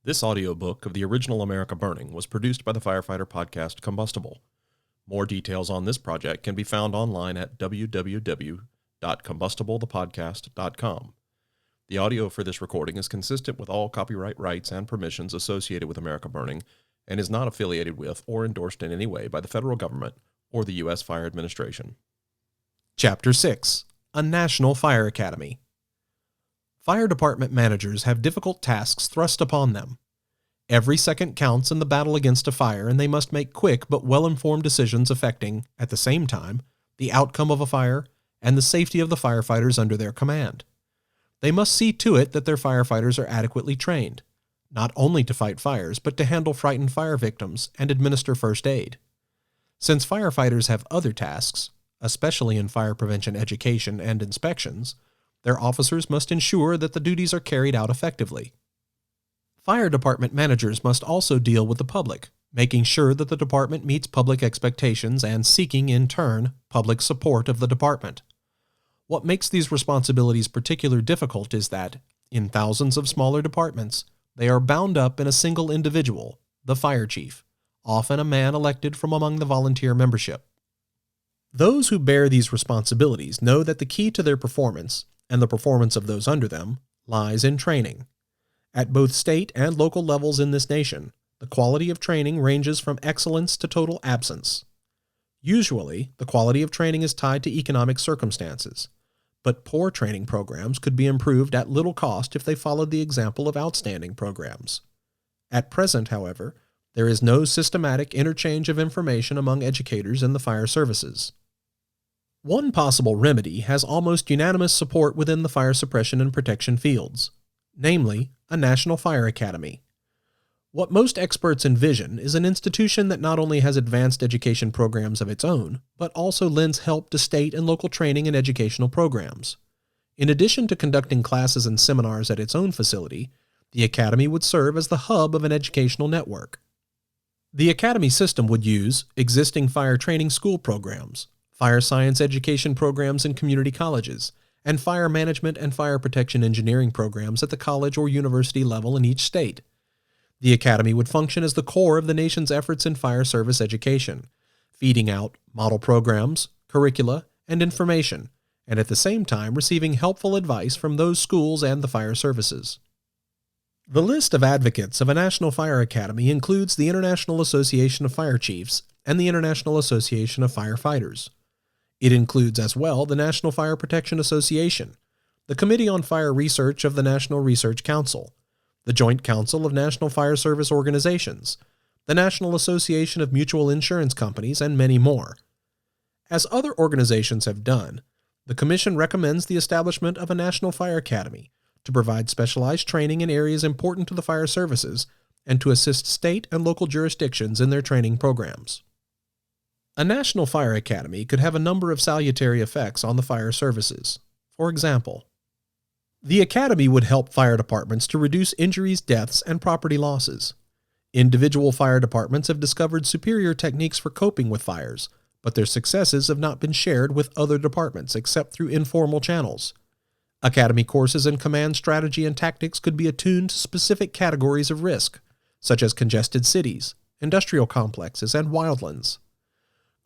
This audiobook of the original America Burning was produced by the firefighter podcast Combustible. More details on this project can be found online at www.combustiblethepodcast.com. The audio for this recording is consistent with all copyright rights and permissions associated with America Burning and is not affiliated with or endorsed in any way by the federal government or the U.S. Fire Administration. Chapter 6. A National Fire Academy. Fire department managers have difficult tasks thrust upon them. Every second counts in the battle against a fire, and they must make quick but well-informed decisions affecting, at the same time, the outcome of a fire and the safety of the firefighters under their command. They must see to it that their firefighters are adequately trained, not only to fight fires, but to handle frightened fire victims and administer first aid. Since firefighters have other tasks, especially in fire prevention education and inspections, their officers must ensure that the duties are carried out effectively. Fire department managers must also deal with the public, making sure that the department meets public expectations and seeking, in turn, public support of the department. What makes these responsibilities particularly difficult is that, in thousands of smaller departments, they are bound up in a single individual, the fire chief, often a man elected from among the volunteer membership. Those who bear these responsibilities know that the key to their performance, and the performance of those under them, lies in training. At both state and local levels in this nation, the quality of training ranges from excellence to total absence. Usually, the quality of training is tied to economic circumstances, but poor training programs could be improved at little cost if they followed the example of outstanding programs. At present, however, there is no systematic interchange of information among educators in the fire services. One possible remedy has almost unanimous support within the fire suppression and protection fields, namely, a National Fire Academy. What most experts envision is an institution that not only has advanced education programs of its own, but also lends help to state and local training and educational programs. In addition to conducting classes and seminars at its own facility, the Academy would serve as the hub of an educational network. The Academy system would use existing fire training school programs, fire science education programs in community colleges, and fire management and fire protection engineering programs at the college or university level in each state. The Academy would function as the core of the nation's efforts in fire service education, feeding out model programs, curricula, and information, and at the same time receiving helpful advice from those schools and the fire services. The list of advocates of a National Fire Academy includes the International Association of Fire Chiefs and the International Association of Firefighters. It includes as well the National Fire Protection Association, the Committee on Fire Research of the National Research Council, the Joint Council of National Fire Service Organizations, the National Association of Mutual Insurance Companies, and many more. As other organizations have done, the Commission recommends the establishment of a National Fire Academy to provide specialized training in areas important to the fire services and to assist state and local jurisdictions in their training programs. A National Fire Academy could have a number of salutary effects on the fire services. For example, the Academy would help fire departments to reduce injuries, deaths, and property losses. Individual fire departments have discovered superior techniques for coping with fires, but their successes have not been shared with other departments except through informal channels. Academy courses in command strategy and tactics could be attuned to specific categories of risk, such as congested cities, industrial complexes, and wildlands.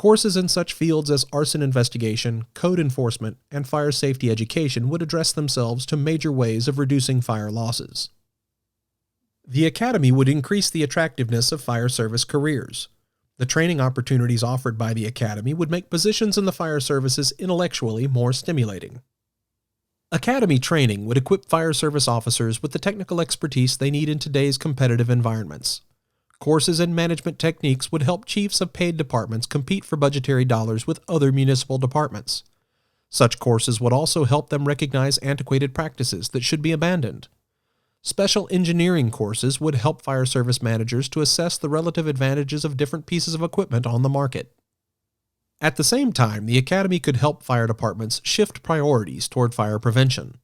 Courses in such fields as arson investigation, code enforcement, and fire safety education would address themselves to major ways of reducing fire losses. The Academy would increase the attractiveness of fire service careers. The training opportunities offered by the Academy would make positions in the fire services intellectually more stimulating. Academy training would equip fire service officers with the technical expertise they need in today's competitive environments. Courses in management techniques would help chiefs of paid departments compete for budgetary dollars with other municipal departments. Such courses would also help them recognize antiquated practices that should be abandoned. Special engineering courses would help fire service managers to assess the relative advantages of different pieces of equipment on the market. At the same time, the Academy could help fire departments shift priorities toward fire prevention.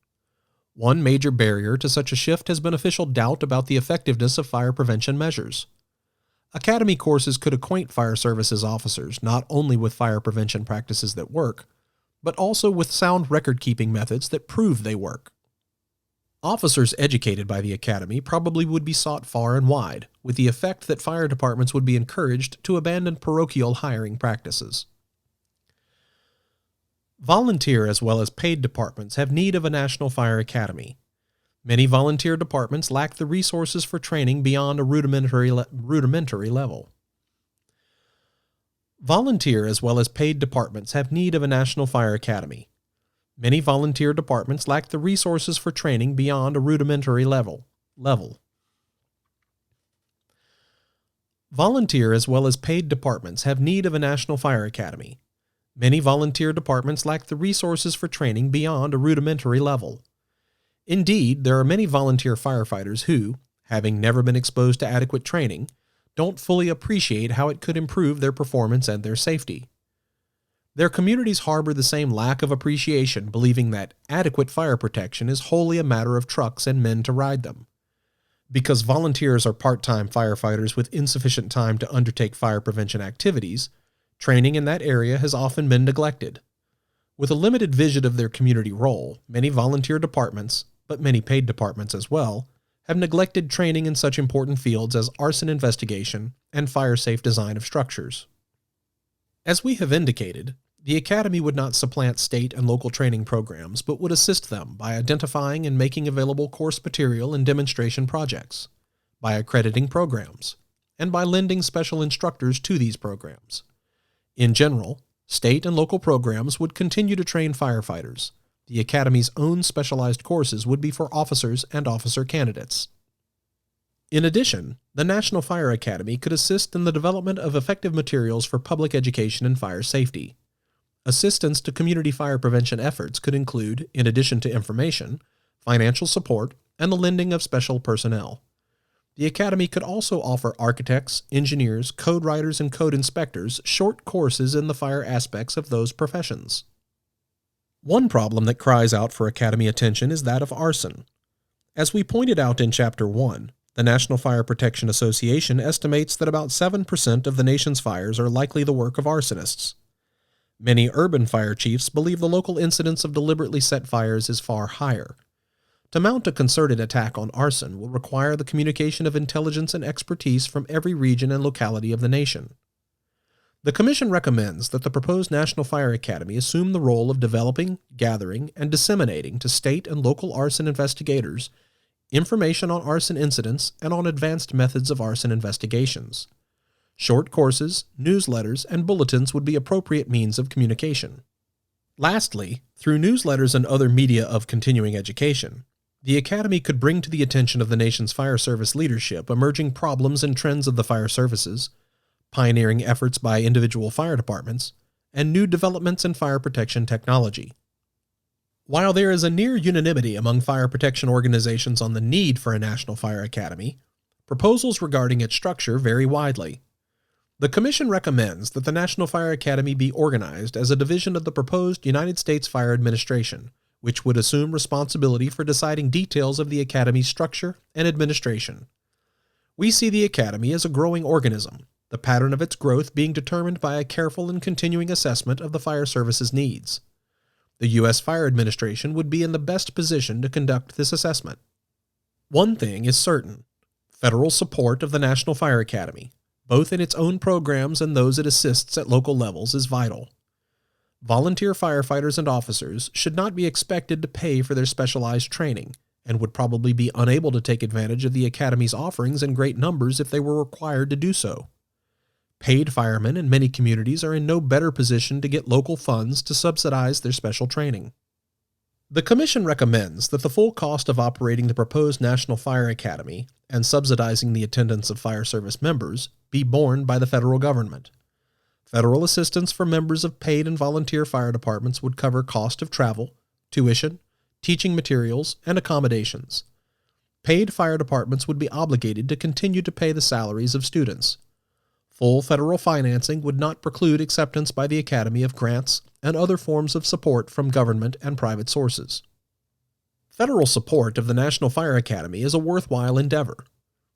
One major barrier to such a shift has been official doubt about the effectiveness of fire prevention measures. Academy courses could acquaint fire services officers not only with fire prevention practices that work, but also with sound record-keeping methods that prove they work. Officers educated by the Academy probably would be sought far and wide, with the effect that fire departments would be encouraged to abandon parochial hiring practices. Volunteer as well as paid departments have need of a National Fire Academy. Many volunteer departments lack the resources for training beyond a rudimentary level. Volunteer as well as paid departments have need of a National Fire Academy. Many volunteer departments lack the resources for training beyond a rudimentary level. Volunteer as well as paid departments have need of a National Fire Academy. Many volunteer departments lack the resources for training beyond a rudimentary level. Indeed, there are many volunteer firefighters who, having never been exposed to adequate training, don't fully appreciate how it could improve their performance and their safety. Their communities harbor the same lack of appreciation, believing that adequate fire protection is wholly a matter of trucks and men to ride them. Because volunteers are part-time firefighters with insufficient time to undertake fire prevention activities, training in that area has often been neglected. With a limited vision of their community role, many volunteer departments, but many paid departments as well, have neglected training in such important fields as arson investigation and fire-safe design of structures. As we have indicated, the Academy would not supplant state and local training programs, but would assist them by identifying and making available course material and demonstration projects, by accrediting programs, and by lending special instructors to these programs. In general, state and local programs would continue to train firefighters. The Academy's own specialized courses would be for officers and officer candidates. In addition, the National Fire Academy could assist in the development of effective materials for public education and fire safety. Assistance to community fire prevention efforts could include, in addition to information, financial support, and the lending of special personnel. The Academy could also offer architects, engineers, code writers, and code inspectors short courses in the fire aspects of those professions. One problem that cries out for Academy attention is that of arson. As we pointed out in Chapter 1, the National Fire Protection Association estimates that about 7% of the nation's fires are likely the work of arsonists. Many urban fire chiefs believe the local incidence of deliberately set fires is far higher. To mount a concerted attack on arson will require the communication of intelligence and expertise from every region and locality of the nation. The Commission recommends that the proposed National Fire Academy assume the role of developing, gathering, and disseminating to state and local arson investigators information on arson incidents and on advanced methods of arson investigations. Short courses, newsletters, and bulletins would be appropriate means of communication. Lastly, through newsletters and other media of continuing education, the Academy could bring to the attention of the nation's fire service leadership emerging problems and trends of the fire services, pioneering efforts by individual fire departments, and new developments in fire protection technology. While there is a near unanimity among fire protection organizations on the need for a National Fire Academy, proposals regarding its structure vary widely. The Commission recommends that the National Fire Academy be organized as a division of the proposed United States Fire Administration, which would assume responsibility for deciding details of the Academy's structure and administration. We see the Academy as a growing organism, the pattern of its growth being determined by a careful and continuing assessment of the fire service's needs. The U.S. Fire Administration would be in the best position to conduct this assessment. One thing is certain: federal support of the National Fire Academy, both in its own programs and those it assists at local levels, is vital. Volunteer firefighters and officers should not be expected to pay for their specialized training, and would probably be unable to take advantage of the Academy's offerings in great numbers if they were required to do so. Paid firemen in many communities are in no better position to get local funds to subsidize their special training. The Commission recommends that the full cost of operating the proposed National Fire Academy and subsidizing the attendance of fire service members be borne by the federal government. Federal assistance for members of paid and volunteer fire departments would cover cost of travel, tuition, teaching materials, and accommodations. Paid fire departments would be obligated to continue to pay the salaries of students. Full federal financing would not preclude acceptance by the Academy of grants and other forms of support from government and private sources. Federal support of the National Fire Academy is a worthwhile endeavor.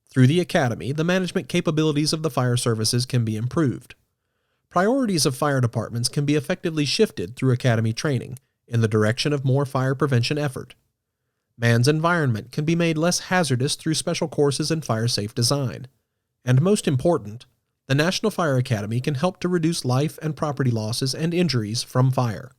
Through the Academy, the management capabilities of the fire services can be improved. Priorities of fire departments can be effectively shifted through Academy training in the direction of more fire prevention effort. Man's environment can be made less hazardous through special courses in fire-safe design. And most important, the National Fire Academy can help to reduce life and property losses and injuries from fire.